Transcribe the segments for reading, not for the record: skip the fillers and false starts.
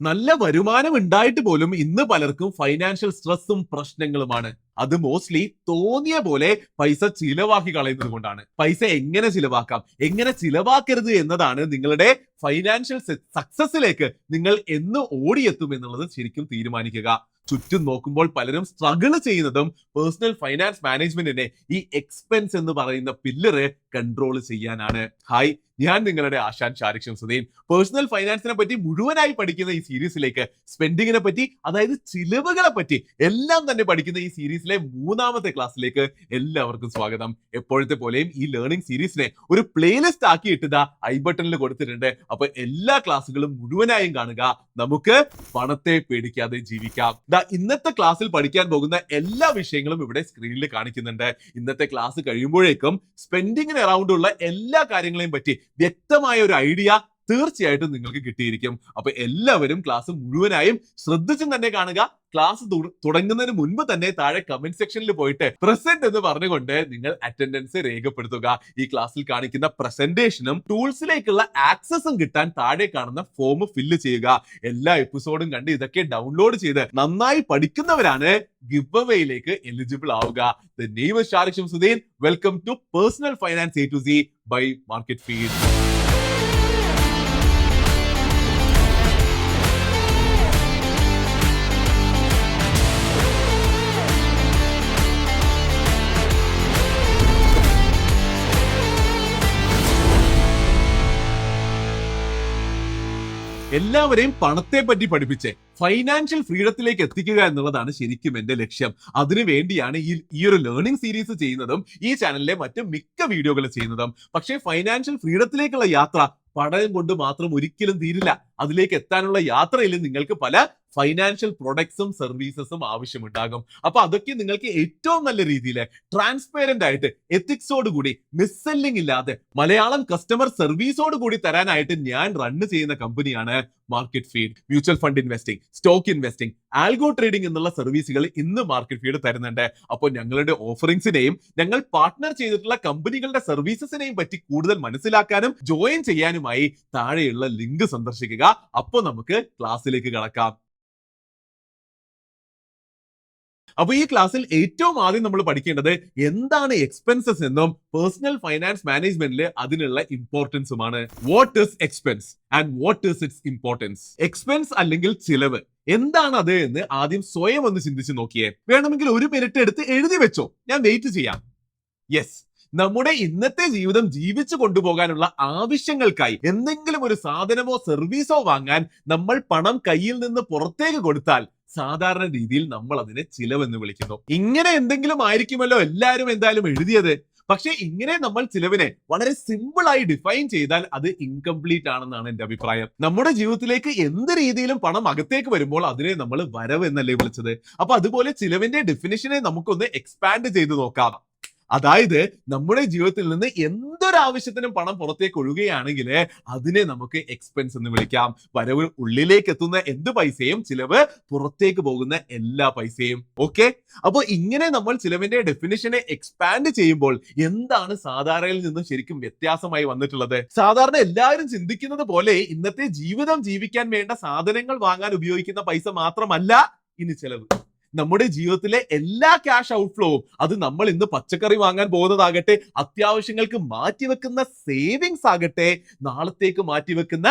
നല്ല വരുമാനം ഉണ്ടായിട്ട് പോലും ഇന്ന് പലർക്കും ഫൈനാൻഷ്യൽ സ്ട്രെസ്സും പ്രശ്നങ്ങളുമാണ്. അത് മോസ്റ്റ്ലി തോന്നിയ പോലെ പൈസ ചിലവാക്കി കളയുന്നത് കൊണ്ടാണ്. പൈസ എങ്ങനെ ചിലവാക്കാം, എങ്ങനെ ചിലവാക്കരുത് എന്നതാണ് നിങ്ങളുടെ ഫൈനാൻഷ്യൽ സക്സസിലേക്ക് നിങ്ങൾ എന്ന് ഓടിയെത്തും എന്നുള്ളത് ശരിക്കും തീരുമാനിക്കുക. ചുറ്റും നോക്കുമ്പോൾ പലരും സ്ട്രഗിൾ ചെയ്യുന്നതും പേഴ്സണൽ ഫൈനാൻസ് മാനേജ്മെന്റിനെ ഈ എക്സ്പെൻസ് എന്ന് പറയുന്ന പില്ലറ് കൺട്രോൾ ചെയ്യാനാണ്. ഹായ്, ഞാൻ നിങ്ങളുടെ ആശാൻ ഷാരിഖ് ഷംസുദ്ദീൻ. പേഴ്സണൽ ഫൈനാൻസിനെ പറ്റി മുഴുവനായി പഠിക്കുന്ന ഈ സീരീസിലേക്ക്, സ്പെൻഡിങ്ങിനെ പറ്റി അതായത് ചിലവുകളെ പറ്റി എല്ലാം തന്നെ പഠിക്കുന്ന ഈ സീരീസിലെ 3ാമത്തെ ക്ലാസ്സിലേക്ക് എല്ലാവർക്കും സ്വാഗതം. എപ്പോഴത്തെ പോലെയും ഈ ലേണിംഗ് സീരീസിനെ ഒരു പ്ലേലിസ്റ്റ് ആക്കി ഇട്ടതാ ഐ ബട്ടണിൽ കൊടുത്തിട്ടുണ്ട്. അപ്പൊ എല്ലാ ക്ലാസ്സുകളും മുഴുവനായും കാണുക. നമുക്ക് പണത്തെ പേടിക്കാതെ ജീവിക്കാം. ഇന്നത്തെ ക്ലാസ്സിൽ പഠിക്കാൻ പോകുന്ന എല്ലാ വിഷയങ്ങളും ഇവിടെ സ്ക്രീനിൽ കാണിക്കുന്നുണ്ട്. ഇന്നത്തെ ക്ലാസ് കഴിയുമ്പോഴേക്കും സ്പെൻഡിങ്ങിന് അറൗണ്ട് ഉള്ള എല്ലാ കാര്യങ്ങളെയും പറ്റി വ്യക്തമായ ഒരു ഐഡിയ തീർച്ചയായിട്ടും നിങ്ങൾക്ക് കിട്ടിയിരിക്കും. അപ്പൊ എല്ലാവരും ക്ലാസ് മുഴുവനായും ശ്രദ്ധിച്ചും തന്നെ കാണുക. ക്ലാസ് തുടങ്ങുന്നതിന് മുൻപ് തന്നെ താഴെ കമന്റ് സെക്ഷനിൽ പോയിട്ട് പ്രസന്റ് എന്ന് പറഞ്ഞുകൊണ്ട് നിങ്ങൾ അറ്റൻഡൻസ് രേഖപ്പെടുത്തുക. ഈ ക്ലാസ്സിൽ കാണിക്കുന്ന പ്രസന്റേഷനും ടൂൾസിലേക്കുള്ള ആക്സസും കിട്ടാൻ താഴെ കാണുന്ന ഫോം ഫില്ല് ചെയ്യുക. എല്ലാ എപ്പിസോഡും കണ്ട് ഇതൊക്കെ ഡൗൺലോഡ് ചെയ്ത് നന്നായി പഠിക്കുന്നവരാണ് ഗിവ് അവേയിലേക്ക് എലിജിബിൾ ആവുക. The name is Shariq Shamsuddin. Welcome to Personal Finance A to Z by Market Feed. എല്ലാവരെയും പണത്തെ പറ്റി പഠിപ്പിച്ച് ഫൈനാൻഷ്യൽ ഫ്രീഡത്തിലേക്ക് എത്തിക്കുക എന്നുള്ളതാണ് ശരിക്കും എന്റെ ലക്ഷ്യം. അതിനു വേണ്ടിയാണ് ഈ ഒരു ലേണിംഗ് സീരീസ് ചെയ്യുന്നതും ഈ ചാനലിലെ മറ്റ് മിക്ക വീഡിയോകൾ ചെയ്യുന്നതും. പക്ഷേ ഫൈനാൻഷ്യൽ ഫ്രീഡത്തിലേക്കുള്ള യാത്ര പഠനം കൊണ്ട് മാത്രം ഒരിക്കലും തീരില്ല. അതിലേക്ക് എത്താനുള്ള യാത്രയിൽ നിങ്ങൾക്ക് പല ഫൈനാൻഷ്യൽ പ്രൊഡക്ട്സും സർവീസസും ആവശ്യമുണ്ടാകും. അപ്പൊ അതൊക്കെ നിങ്ങൾക്ക് ഏറ്റവും നല്ല രീതിയിൽ ട്രാൻസ്പെറന്റ് ആയിട്ട് എത്തിക്സോട് കൂടി മിസ്സെല്ലിംഗ് ഇല്ലാതെ മലയാളം കസ്റ്റമർ സർവീസോട് കൂടി തരാനായിട്ട് ഞാൻ റൺ ചെയ്യുന്ന കമ്പനിയാണ് market feed. Mutual fund investing, stock investing, algo trading എന്നുള്ള സർവീസുകൾ ഇന്ന് മാർക്കറ്റ് ഫീഡ് തരുന്നുണ്ട്. അപ്പോൾ ഞങ്ങളുടെ ഓഫറിംഗ്സിനെയും ഞങ്ങൾ പാർട്ട്ണർ ചെയ്തിട്ടുള്ള കമ്പനികളുടെ സർവീസസിനെയും പറ്റി കൂടുതൽ മനസ്സിലാക്കാനും ജോയിൻ ചെയ്യാനുമായി താഴെയുള്ള ലിങ്ക് സന്ദർശിക്കുക. അപ്പോൾ നമുക്ക് ക്ലാസ്സിലേക്ക് കടക്കാം. അപ്പൊ ഈ ക്ലാസ്സിൽ ഏറ്റവും ആദ്യം നമ്മൾ പഠിക്കേണ്ടത് എന്താണ് എക്സ്പെൻസസ് എന്നും പേഴ്സണൽ ഫൈനാൻസ് മാനേജ്മെന്റിൽ അതിനുള്ള ഇമ്പോർട്ടൻസുമാണ്. What is expense and what is its importance? Expense അല്ലെങ്കിൽ ചിലവ് എന്താണ് അത് എന്ന് ആദ്യം സ്വയം ഒന്ന് ചിന്തിച്ചു നോക്കിയേ. വേണമെങ്കിൽ 1 മിനിറ്റ് എടുത്ത് എഴുതി വെച്ചോ, ഞാൻ വെയിറ്റ് ചെയ്യാം. യെസ്, നമ്മുടെ ഇന്നത്തെ ജീവിതം ജീവിച്ചു കൊണ്ടുപോകാനുള്ള ആവശ്യങ്ങൾക്കായി എന്തെങ്കിലും ഒരു സാധനമോ സർവീസോ വാങ്ങാൻ നമ്മൾ പണം കയ്യിൽ നിന്ന് പുറത്തേക്ക് കൊടുത്താൽ സാധാരണ രീതിയിൽ നമ്മൾ അതിനെ ചിലവെന്ന് വിളിക്കുന്നു. ഇങ്ങനെ എന്തെങ്കിലും ആയിരിക്കുമല്ലോ എല്ലാവരും എന്തായാലും എഴുതിയത്. പക്ഷെ ഇങ്ങനെ നമ്മൾ ചിലവിനെ വളരെ സിമ്പിൾ ആയി ഡിഫൈൻ ചെയ്താൽ അത് ഇൻകംപ്ലീറ്റ് ആണെന്നാണ് എന്റെ അഭിപ്രായം. നമ്മുടെ ജീവിതത്തിലേക്ക് എന്ത് രീതിയിലും പണം അകത്തേക്ക് വരുമ്പോൾ അതിനെ നമ്മൾ വരവ് എന്നല്ലേ വിളിച്ചത്. അപ്പൊ അതുപോലെ ചിലവിന്റെ ഡെഫിനിഷനെ നമുക്കൊന്ന് എക്സ്പാൻഡ് ചെയ്ത് നോക്കാം. അതായത് നമ്മുടെ ജീവിതത്തിൽ നിന്ന് എന്തൊരാവശ്യത്തിനും പണം പുറത്തേക്ക് ഒഴുകുകയാണെങ്കിൽ അതിനെ നമുക്ക് എക്സ്പെൻസ് എന്ന് വിളിക്കാം. വരവ് ഉള്ളിലേക്ക് എത്തുന്ന എന്ത് പൈസയും, ചിലവ് പുറത്തേക്ക് പോകുന്ന എല്ലാ പൈസയും. ഓക്കെ, അപ്പൊ ഇങ്ങനെ നമ്മൾ ചിലവിന്റെ ഡെഫിനിഷനെ എക്സ്പാൻഡ് ചെയ്യുമ്പോൾ എന്താണ് സാധാരണയിൽ നിന്നും ശരിക്കും വ്യത്യാസമായി വന്നിട്ടുള്ളത്? സാധാരണ എല്ലാവരും ചിന്തിക്കുന്നത് പോലെ ഇന്നത്തെ ജീവിതം ജീവിക്കാൻ വേണ്ട സാധനങ്ങൾ വാങ്ങാൻ ഉപയോഗിക്കുന്ന പൈസ മാത്രമല്ല ഇനി ചിലവ്. നമ്മുടെ ജീവിതത്തിലെ എല്ലാ ക്യാഷ് ഔട്ട്ഫ്ലോവും, അത് നമ്മൾ ഇന്ന് പച്ചക്കറി വാങ്ങാൻ പോകുന്നതാകട്ടെ, അത്യാവശ്യങ്ങൾക്ക് മാറ്റിവെക്കുന്ന സേവിങ്സ് ആകട്ടെ, നാളത്തേക്ക് മാറ്റിവെക്കുന്ന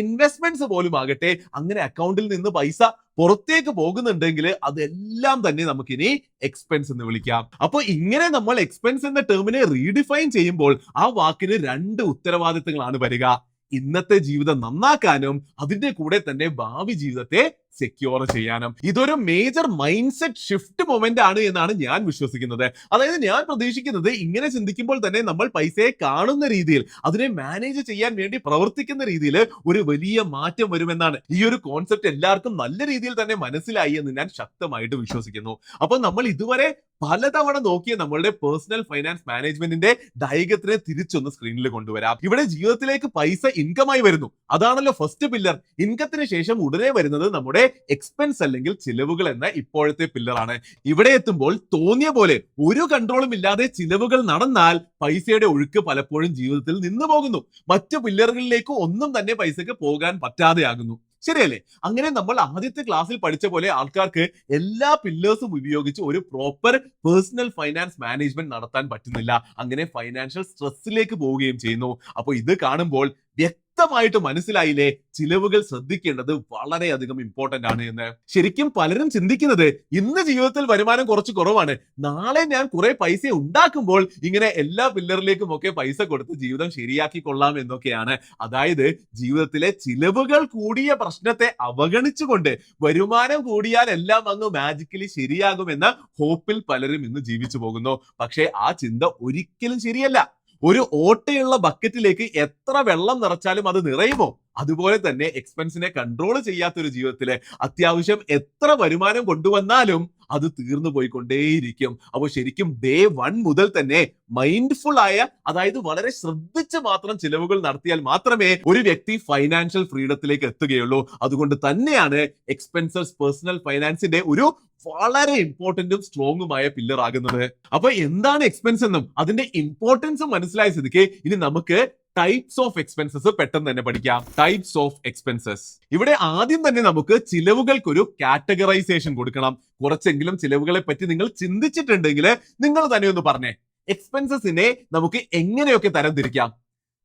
ഇൻവെസ്റ്റ്മെന്റ്സ് പോലും ആകട്ടെ, അങ്ങനെ അക്കൗണ്ടിൽ നിന്ന് പൈസ പുറത്തേക്ക് പോകുന്നുണ്ടെങ്കിൽ അതെല്ലാം തന്നെ നമുക്കിനി എക്സ്പെൻസ് എന്ന് വിളിക്കാം. അപ്പൊ ഇങ്ങനെ നമ്മൾ എക്സ്പെൻസ് എന്ന ടേമിനെ റീഡിഫൈൻ ചെയ്യുമ്പോൾ ആ വാക്കിന് 2 ഉത്തരവാദിത്തങ്ങളാണ് വരിക. ഇന്നത്തെ ജീവിതം നന്നാക്കാനും അതിന്റെ കൂടെ തന്നെ ഭാവി ജീവിതത്തെ സെക്യൂർ ചെയ്യാനും. ഇതൊരു major mind set shift moment ആണ് എന്നാണ് ഞാൻ വിശ്വസിക്കുന്നത്. അതായത് ഞാൻ പ്രതീക്ഷിക്കുന്നത് ഇങ്ങനെ ചിന്തിക്കുമ്പോൾ തന്നെ നമ്മൾ പൈസയെ കാണുന്ന രീതിയിൽ, അതിനെ മാനേജ് ചെയ്യാൻ വേണ്ടി പ്രവർത്തിക്കുന്ന രീതിയിൽ ഒരു വലിയ മാറ്റം വരുമെന്നാണ്. ഈ ഒരു കോൺസെപ്റ്റ് എല്ലാവർക്കും നല്ല രീതിയിൽ തന്നെ മനസ്സിലായി എന്ന് ഞാൻ ശക്തമായിട്ട് വിശ്വസിക്കുന്നു. അപ്പൊ നമ്മൾ ഇതുവരെ പലതവണ നോക്കിയ നമ്മളുടെ പേഴ്സണൽ ഫൈനാൻസ് മാനേജ്മെന്റിന്റെ ഡയഗ്രത്തിനെ തിരിച്ചൊന്ന് സ്ക്രീനിൽ കൊണ്ടുവരാം. ഇവിടെ ജീവിതത്തിലേക്ക് പൈസ ഇൻകമായി വരുന്നു, അതാണല്ലോ ഫസ്റ്റ് പില്ലർ. ഇൻകത്തിന് ശേഷം ഉടനെ വരുന്നത് നമ്മുടെ എക്സ്പെൻസ് അല്ലെങ്കിൽ ചിലവുകൾ എന്ന ഇപ്പോഴത്തെ പില്ലറാണ്. ഇവിടെ എത്തുമ്പോൾ തോന്നിയ പോലെ ഒരു കൺട്രോളും ഇല്ലാതെ ചിലവുകൾ നടന്നാൽ പൈസയുടെ ഒഴുക്ക് പലപ്പോഴും ജീവിതത്തിൽ നിന്ന് പോകുന്നു. മറ്റു പില്ലറുകളിലേക്ക് ഒന്നും തന്നെ പൈസക്ക് പോകാൻ പറ്റാതെയാകുന്നു. ശരിയല്ലേ? അങ്ങനെ നമ്മൾ ആദ്യത്തെ ക്ലാസ്സിൽ പഠിച്ച പോലെ ആൾക്കാർക്ക് എല്ലാ പില്ലേഴ്സും ഉപയോഗിച്ച് ഒരു പ്രോപ്പർ പേഴ്സണൽ ഫൈനാൻസ് മാനേജ്മെന്റ് നടത്താൻ പറ്റുന്നില്ല. അങ്ങനെ ഫൈനാൻഷ്യൽ സ്ട്രെസ്സിലേക്ക് പോവുകയും ചെയ്യുന്നു. അപ്പോൾ ഇത് കാണുമ്പോൾ വ്യക്തമായിട്ട് മനസ്സിലായില്ലേ, ചിലവുകൾ ശ്രദ്ധിക്കേണ്ടത് വളരെയധികം ഇമ്പോർട്ടന്റ് ആണ് എന്ന്. ശരിക്കും പലരും ചിന്തിക്കുന്നത് ഇന്ന് ജീവിതത്തിൽ വരുമാനം കുറച്ച് കുറവാണ്, നാളെ ഞാൻ കുറെ പൈസ ഉണ്ടാക്കുമ്പോൾ ഇങ്ങനെ എല്ലാ പില്ലറിലേക്കും ഒക്കെ പൈസ കൊടുത്ത് ജീവിതം ശരിയാക്കി കൊള്ളാം എന്നൊക്കെയാണ്. അതായത് ജീവിതത്തിലെ ചിലവുകൾ കൂടിയ പ്രശ്നത്തെ അവഗണിച്ചുകൊണ്ട് വരുമാനം കൂടിയാൽ എല്ലാം അങ്ങ് മാജിക്കലി ശരിയാകുമെന്ന ഹോപ്പിൽ പലരും ഇന്ന് ജീവിച്ചു പോകുന്നു. പക്ഷേ ആ ചിന്ത ഒരിക്കലും ശരിയല്ല. ഒരു ഓട്ടയുള്ള ബക്കറ്റിലേക്ക് എത്ര വെള്ളം നിറച്ചാലും അത് നിറയുമോ? അതുപോലെ തന്നെ എക്സ്പെൻസിനെ കൺട്രോൾ ചെയ്യാത്തൊരു ജീവിതത്തില് അത്യാവശ്യം എത്ര വരുമാനം കൊണ്ടുവന്നാലും അത് തീർന്നു പോയിക്കൊണ്ടേയിരിക്കും. അപ്പോൾ ശരിക്കും ഡേ 1 മുതൽ തന്നെ മൈൻഡ്ഫുൾ ആയ, അതായത് വളരെ ശ്രദ്ധിച്ച് മാത്രം ചിലവുകൾ നടത്തിയാൽ മാത്രമേ ഒരു വ്യക്തി ഫൈനാൻഷ്യൽ ഫ്രീഡത്തിലേക്ക് എത്തുകയുള്ളൂ. അതുകൊണ്ട് തന്നെയാണ് എക്സ്പെൻസസ് പേഴ്സണൽ ഫൈനാൻസിന്റെ ഒരു വളരെ ഇമ്പോർട്ടന്റും സ്ട്രോങ്ങുമായ പില്ലർ ആകുന്നത്. അപ്പൊ എന്താണ് എക്സ്പെൻസ് എന്നും അതിന്റെ ഇമ്പോർട്ടൻസും മനസ്സിലായ സ്ഥിതിക്ക് ഇനി നമുക്ക് ടൈപ്സ് ഓഫ് എക്സ്പെൻസസ് പെട്ടെന്ന് തന്നെ പഠിക്കാം. Types of expenses. ഇവിടെ ആദ്യം തന്നെ നമുക്ക് ചിലവുകൾക്കൊരു കാറ്റഗറൈസേഷൻ കൊടുക്കണം. കുറച്ചെങ്കിലും ചിലവുകളെ പറ്റി നിങ്ങൾ ചിന്തിച്ചിട്ടുണ്ടെങ്കിൽ നിങ്ങൾ തന്നെ ഒന്ന് പറഞ്ഞേ, എക്സ്പെൻസസിനെ നമുക്ക് എങ്ങനെയൊക്കെ തരംതിരിക്കാം?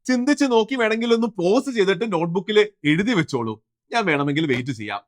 ചിന്തിച്ച് നോക്കി വേണമെങ്കിൽ ഒന്ന് പോസ് ചെയ്തിട്ട് നോട്ട്ബുക്കിൽ എഴുതി വെച്ചോളൂ. ഞാൻ വേണമെങ്കിൽ വെയിറ്റ് ചെയ്യാം.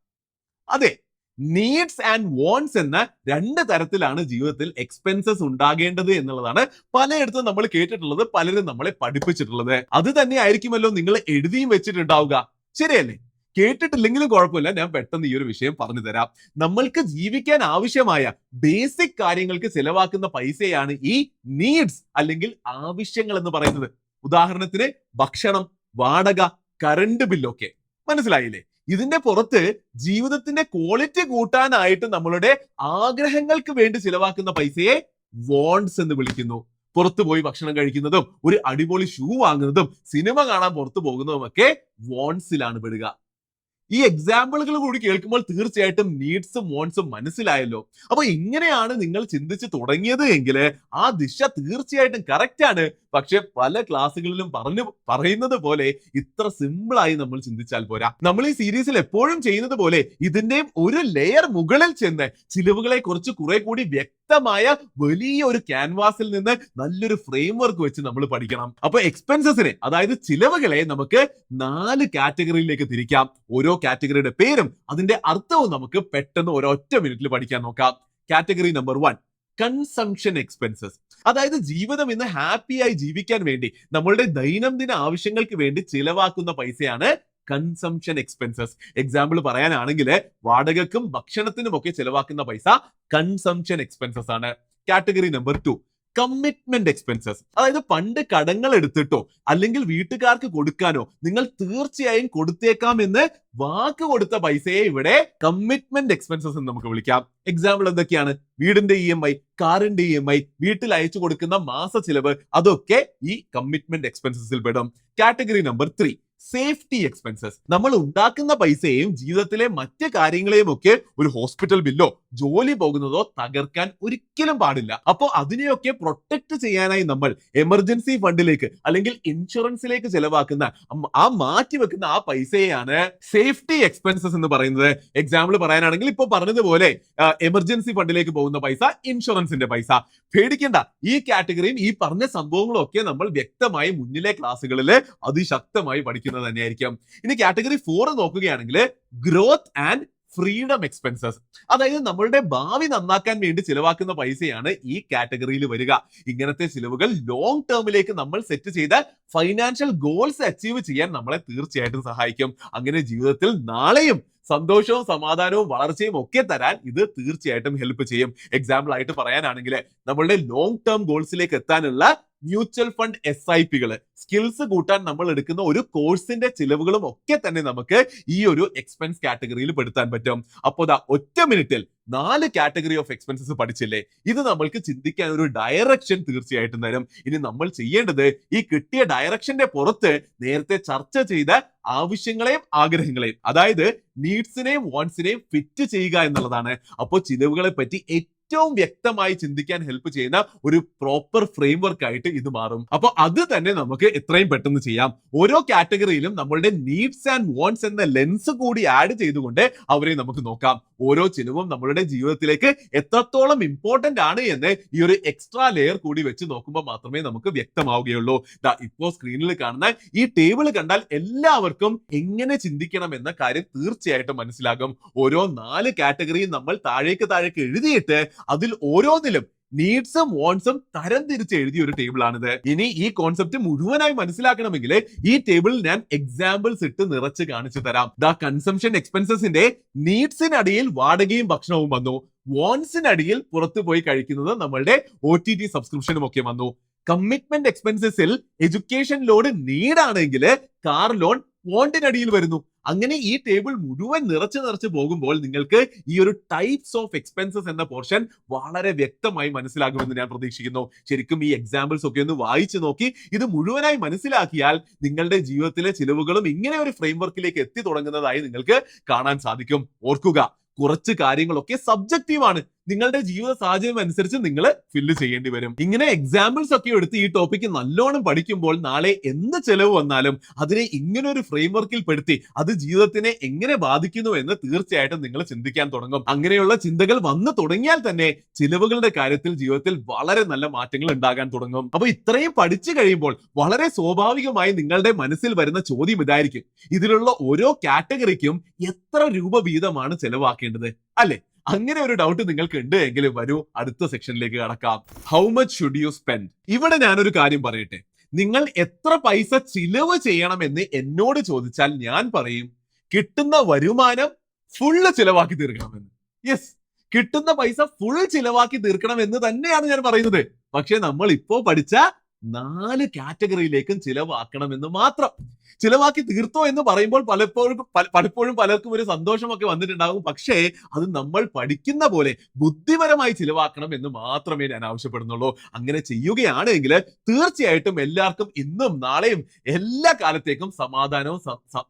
അതെ, നീഡ്സ് ആൻഡ് വോൺസ് എന്ന 2 തരത്തിലാണ് ജീവിതത്തിൽ എക്സ്പെൻസസ് ഉണ്ടാകേണ്ടത് എന്നുള്ളതാണ് പലയിടത്തും നമ്മൾ കേട്ടിട്ടുള്ളത്, പലരും നമ്മളെ പഠിപ്പിച്ചിട്ടുള്ളത്. അത് തന്നെ ആയിരിക്കുമല്ലോ നിങ്ങൾ എഴുതിയും വെച്ചിട്ടുണ്ടാവുക, ശരിയല്ലേ? കേട്ടിട്ടില്ലെങ്കിലും കുഴപ്പമില്ല, ഞാൻ പെട്ടെന്ന് ഈ ഒരു വിഷയം പറഞ്ഞു തരാം. നമ്മൾക്ക് ജീവിക്കാൻ ആവശ്യമായ ബേസിക് കാര്യങ്ങൾക്ക് ചെലവാക്കുന്ന പൈസയാണ് ഈ നീഡ്സ് അല്ലെങ്കിൽ ആവശ്യങ്ങൾ എന്ന് പറയുന്നത്. ഉദാഹരണത്തിന് ഭക്ഷണം, വാടക, കറണ്ട് ബില്ലൊക്കെ. മനസ്സിലായില്ലേ? ഇതിന്റെ പുറത്ത് ജീവിതത്തിന്റെ ക്വാളിറ്റി കൂട്ടാനായിട്ട് നമ്മളുടെ ആഗ്രഹങ്ങൾക്ക് വേണ്ടി ചിലവാക്കുന്ന പൈസയെ വോൺസ് എന്ന് വിളിക്കുന്നു. പുറത്തു പോയി ഭക്ഷണം കഴിക്കുന്നതും ഒരു അടിപൊളി ഷൂ വാങ്ങുന്നതും സിനിമ കാണാൻ പുറത്തു പോകുന്നതും ഒക്കെ വോൺസിലാണ് പെടുക. ഈ എക്സാമ്പിളുകൾ കൂടി കേൾക്കുമ്പോൾ തീർച്ചയായിട്ടും നീഡ്സും വോൺസും മനസ്സിലായല്ലോ. അപ്പൊ ഇങ്ങനെയാണ് നിങ്ങൾ ചിന്തിച്ച് തുടങ്ങിയത് എങ്കിൽ ആ ദിശ തീർച്ചയായിട്ടും കറക്റ്റ് ആണ്. പക്ഷെ പല ക്ലാസ്സുകളിലും പറയുന്നത് പോലെ ഇത്ര സിമ്പിൾ ആയി നമ്മൾ ചിന്തിച്ചാൽ പോരാ. നമ്മൾ ഈ സീരീസിൽ എപ്പോഴും ചെയ്യുന്നത് പോലെ ഇതിന്റെയും ഒരു ലെയർ മുകളിൽ ചെന്ന് ചിലവുകളെ കുറിച്ച് കുറെ കൂടി വ്യക്തമായ വലിയ ഒരു ക്യാൻവാസിൽ നിന്ന് നല്ലൊരു ഫ്രെയിം വർക്ക് വെച്ച് നമ്മൾ പഠിക്കണം. അപ്പൊ എക്സ്പെൻസസിനെ, അതായത് ചിലവുകളെ നമുക്ക് 4 കാറ്റഗറിയിലേക്ക് തിരിക്കാം. ഓരോ കാറ്റഗറിയുടെ പേരും അതിന്റെ അർത്ഥവും നമുക്ക് പെട്ടെന്ന് ഒരൊറ്റ മിനിറ്റിൽ പഠിക്കാൻ നോക്കാം. Category number 1, consumption expenses. അതായത് ജീവിതം ഇന്ന് ഹാപ്പിയായി ജീവിക്കാൻ വേണ്ടി നമ്മളുടെ ദൈനംദിന ആവശ്യങ്ങൾക്ക് വേണ്ടി ചിലവാക്കുന്ന പൈസയാണ് കൺസംഷൻ എക്സ്പെൻസസ്. എക്സാമ്പിൾ പറയാനാണെങ്കിൽ വാടകക്കും ഭക്ഷണത്തിനും ഒക്കെ ചിലവാക്കുന്ന പൈസ കൺസംഷൻ എക്സ്പെൻസസ് ആണ്. Category number 2, commitment expenses. അതായത് പണ്ട് കടങ്ങൾ എടുത്തിട്ടോ അല്ലെങ്കിൽ വീട്ടുകാർക്ക് കൊടുക്കാനോ നിങ്ങൾ തീർച്ചയായും കൊടുത്തേക്കാം എന്ന് വാക്ക് കൊടുത്ത പൈസയെ ഇവിടെ കമ്മിറ്റ്മെന്റ് എക്സ്പെൻസസ് എന്ന് നമുക്ക് വിളിക്കാം. എക്സാമ്പിൾ എന്തൊക്കെയാണ്? വീടിന്റെ EMI, കാറിന്റെ EMI, വീട്ടിൽ അയച്ചു കൊടുക്കുന്ന മാസ ചിലവ്, അതൊക്കെ ഈ കമ്മിറ്റ്മെന്റ് എക്സ്പെൻസസിൽ പെടും. Category number 3, safety expenses. നമ്മൾ ഉണ്ടാക്കുന്ന പൈസയെയും ജീവിതത്തിലെ മറ്റ് കാര്യങ്ങളെയും ഒക്കെ ഒരു ഹോസ്പിറ്റൽ ബില്ലോ ജോലി പോകുന്നതോ തകർക്കാൻ ഒരിക്കലും പാടില്ല. അപ്പോൾ അതിനെയൊക്കെ പ്രൊട്ടക്ട് ചെയ്യാനായി നമ്മൾ എമർജൻസി ഫണ്ടിലേക്ക് അല്ലെങ്കിൽ ഇൻഷുറൻസിലേക്ക് ചെലവാക്കുന്ന ആ മാറ്റി വെക്കുന്ന ആ പൈസയാണ് സേഫ്റ്റി എക്സ്പെൻസസ് എന്ന് പറയുന്നത്. എക്സാമ്പിൾ പറയാനാണെങ്കിൽ ഇപ്പൊ പറഞ്ഞതുപോലെ എമർജൻസി ഫണ്ടിലേക്ക് പോകുന്ന പൈസ, ഇൻഷുറൻസിന്റെ പൈസ. പേടിക്കേണ്ട, ഈ കാറ്റഗറിയും ഈ പറഞ്ഞ സംഭവങ്ങളും ഒക്കെ നമ്മൾ വ്യക്തമായി മുന്നിലെ ക്ലാസ്സുകളിൽ അതിശക്തമായി പഠിക്കുന്നത് തന്നെയായിരിക്കും. ഇനി കാറ്റഗറി 4 നോക്കുകയാണെങ്കിൽ ഗ്രോത്ത് ആൻഡ് ഫ്രീഡം എക്സ്പെൻസസ്. അതായത് നമ്മളുടെ ഭാവി നന്നാക്കാൻ വേണ്ടി ചിലവാക്കുന്ന പൈസയാണ് ഈ കാറ്റഗറിയിൽ വരിക. ഇങ്ങനത്തെ ചിലവുകൾ ലോങ് ടേമിലേക്ക് നമ്മൾ സെറ്റ് ചെയ്ത ഫൈനാൻഷ്യൽ ഗോൾസ് അച്ചീവ് ചെയ്യാൻ നമ്മളെ തീർച്ചയായിട്ടും സഹായിക്കും. അങ്ങനെ ജീവിതത്തിൽ നാളെയും സന്തോഷവും സമാധാനവും വളർച്ചയും ഒക്കെ തരാൻ ഇത് തീർച്ചയായിട്ടും ഹെൽപ്പ് ചെയ്യും. എക്സാമ്പിൾ ആയിട്ട് പറയാനാണെങ്കിൽ നമ്മളുടെ ലോങ് ടേം ഗോൾസിലേക്ക് എത്താനുള്ള മ്യൂച്വൽ ഫണ്ട് SIP-കൾ, സ്കിൽസ് കൂട്ടാൻ നമ്മൾ എടുക്കുന്ന ഒരു കോഴ്സിന്റെ ചിലവുകളും ഒക്കെ തന്നെ നമുക്ക് ഈ ഒരു എക്സ്പെൻസ് കാറ്റഗറിയിൽ പെടുത്താൻ പറ്റും. അപ്പോൾ ഒറ്റ മിനിറ്റിൽ 4 കാറ്റഗറി ഓഫ് എക്സ്പെൻസസ് പഠിച്ചില്ലേ? ഇത് നമ്മൾക്ക് ചിന്തിക്കാൻ ഒരു ഡയറക്ഷൻ തീർച്ചയായിട്ടും തരും. ഇനി നമ്മൾ ചെയ്യേണ്ടത് ഈ കിട്ടിയ ഡയറക്ഷന്റെ പുറത്ത് നേരത്തെ ചർച്ച ചെയ്ത ആവശ്യങ്ങളെയും ആഗ്രഹങ്ങളെയും, അതായത് നീഡ്സിനെയും വാണ്ട്സിനെയും ഫിറ്റ് ചെയ്യുക എന്നുള്ളതാണ്. അപ്പോൾ ചിലവുകളെ പറ്റി ഏറ്റവും വ്യക്തമായി ചിന്തിക്കാൻ ഹെൽപ്പ് ചെയ്യുന്ന ഒരു പ്രോപ്പർ ഫ്രെയിംവർക്ക് ആയിട്ട് ഇത് മാറും. അപ്പൊ അത് തന്നെ നമുക്ക് എത്രയും പെട്ടെന്ന് ചെയ്യാം. ഓരോ കാറ്റഗറിയിലും നമ്മളുടെ നീഡ്സ് ആൻഡ് വാണ്ട്സ് എന്ന ലെൻസ് കൂടി ആഡ് ചെയ്തുകൊണ്ട് അവരെ നമുക്ക് നോക്കാം. ഓരോ ചിലവും നമ്മളുടെ ജീവിതത്തിലേക്ക് എത്രത്തോളം ഇമ്പോർട്ടന്റ് ആണ് എന്ന് ഈ ഒരു എക്സ്ട്രാ ലെയർ കൂടി വെച്ച് നോക്കുമ്പോൾ മാത്രമേ നമുക്ക് വ്യക്തമാവുകയുള്ളൂ. ഇപ്പോ സ്ക്രീനിൽ കാണുന്ന ഈ ടേബിൾ കണ്ടാൽ എല്ലാവർക്കും എങ്ങനെ ചിന്തിക്കണം എന്ന കാര്യം തീർച്ചയായിട്ടും മനസ്സിലാകും. ഓരോ 4 കാറ്റഗറിയും നമ്മൾ താഴേക്ക് എഴുതിയിട്ട് അതിൽ ഓരോന്നിലും നീഡ്സും വാണ്ട്സും തരംതിരിച്ച് എഴുതിയ ഒരു ടേബിൾ ആണിത്. ഇനി ഈ കോൺസെപ്റ്റ് മുഴുവനായി മനസ്സിലാക്കണമെങ്കിൽ ഈ ടേബിളിൽ ഞാൻ എക്സാമ്പിൾസ് ഇട്ട് നിറച്ച് കാണിച്ചു തരാം. കൺസംഷൻ എക്സ്പെൻസസിന്റെ നീഡ്സിനടിയിൽ വാടകയും ഭക്ഷണവും വന്നു, വാണ്ട്സിനടിയിൽ പുറത്തു പോയി കഴിക്കുന്നത് നമ്മളുടെ OTT സബ്സ്ക്രിപ്ഷനും ഒക്കെ വന്നു. കമ്മിറ്റ്മെന്റ് എക്സ്പെൻസസിൽ എഡ്യൂക്കേഷൻ ലോൺ നീഡാണെങ്കിൽ കാർ ലോൺ വാണ്ടിനടിയിൽ വരുന്നു. അങ്ങനെ ഈ ടേബിൾ മുഴുവൻ നിറച്ച് പോകുമ്പോൾ നിങ്ങൾക്ക് ഈ ഒരു ടൈപ്സ് ഓഫ് എക്സ്പെൻസസ് എന്ന പോർഷൻ വളരെ വ്യക്തമായി മനസ്സിലാകുമെന്ന് ഞാൻ പ്രതീക്ഷിക്കുന്നു. ശരിക്കും ഈ എക്സാമ്പിൾസ് ഒക്കെ ഒന്ന് വായിച്ചു നോക്കി ഇത് മുഴുവനായി മനസ്സിലാക്കിയാൽ നിങ്ങളുടെ ജീവിതത്തിലെ ചിലവുകളും ഇങ്ങനെ ഒരു ഫ്രെയിംവർക്കിലേക്ക് എത്തി തുടങ്ങുന്നതായി നിങ്ങൾക്ക് കാണാൻ സാധിക്കും. ഓർക്കുക, കുറച്ച് കാര്യങ്ങളൊക്കെ സബ്ജക്റ്റീവ് ആണ്. നിങ്ങളുടെ ജീവിത സാഹചര്യം അനുസരിച്ച് നിങ്ങൾ ഫില്ല് ചെയ്യേണ്ടി വരും. ഇങ്ങനെ എക്സാമ്പിൾസ് ഒക്കെ എടുത്ത് ഈ ടോപ്പിക്ക് നല്ലോണം പഠിക്കുമ്പോൾ നാളെ എന്ത് ചെലവ് വന്നാലും അതിനെ ഇങ്ങനെ ഒരു ഫ്രെയിംവർക്കിൽ പെടുത്തി അത് ജീവിതത്തിനെ എങ്ങനെ ബാധിക്കുന്നു എന്ന് തീർച്ചയായിട്ടും നിങ്ങൾ ചിന്തിക്കാൻ തുടങ്ങും. അങ്ങനെയുള്ള ചിന്തകൾ വന്നു തുടങ്ങിയാൽ തന്നെ ചിലവുകളുടെ കാര്യത്തിൽ ജീവിതത്തിൽ വളരെ നല്ല മാറ്റങ്ങൾ ഉണ്ടാകാൻ തുടങ്ങും. അപ്പൊ ഇത്രയും പഠിച്ചു കഴിയുമ്പോൾ വളരെ സ്വാഭാവികമായി നിങ്ങളുടെ മനസ്സിൽ വരുന്ന ചോദ്യം ഇതായിരിക്കും: ഇതിലുള്ള ഓരോ കാറ്റഗറിക്കും എത്ര രൂപ വീതമാണ് ചെലവാക്കേണ്ടത്, അല്ലെ? അങ്ങനെ ഒരു ഡൗട്ട് നിങ്ങൾക്ക് ഉണ്ട് എങ്കിൽ വരൂ അടുത്ത സെക്ഷനിലേക്ക് കടക്കാം. How much should you spend? ഇവിടെ ഞാനൊരു കാര്യം പറയട്ടെ. നിങ്ങൾ എത്ര പൈസ ചിലവ് ചെയ്യണമെന്ന് എന്നോട് ചോദിച്ചാൽ ഞാൻ പറയും കിട്ടുന്ന വരുമാനം ഫുള്ള് ചിലവാക്കി തീർക്കണമെന്ന്. യെസ്, കിട്ടുന്ന പൈസ ഫുൾ ചിലവാക്കി തീർക്കണം എന്ന് തന്നെയാണ് ഞാൻ പറയുന്നത്. പക്ഷെ നമ്മൾ ഇപ്പോ പഠിച്ച 4 കാറ്റഗറിയിലേക്കും ചിലവാക്കണമെന്ന് മാത്രം. ചിലവാക്കി തീർത്തോ എന്ന് പറയുമ്പോൾ പലപ്പോഴും പലർക്കും ഒരു സന്തോഷമൊക്കെ വന്നിട്ടുണ്ടാകും. പക്ഷേ അത് നമ്മൾ പഠിക്കുന്ന പോലെ ബുദ്ധിപരമായി ചിലവാക്കണം എന്ന് മാത്രമേ ഞാൻ ആവശ്യപ്പെടുന്നുള്ളൂ. അങ്ങനെ ചെയ്യുകയാണെങ്കിൽ തീർച്ചയായിട്ടും എല്ലാവർക്കും ഇന്നും നാളെയും എല്ലാ കാലത്തേക്കും സമാധാനവും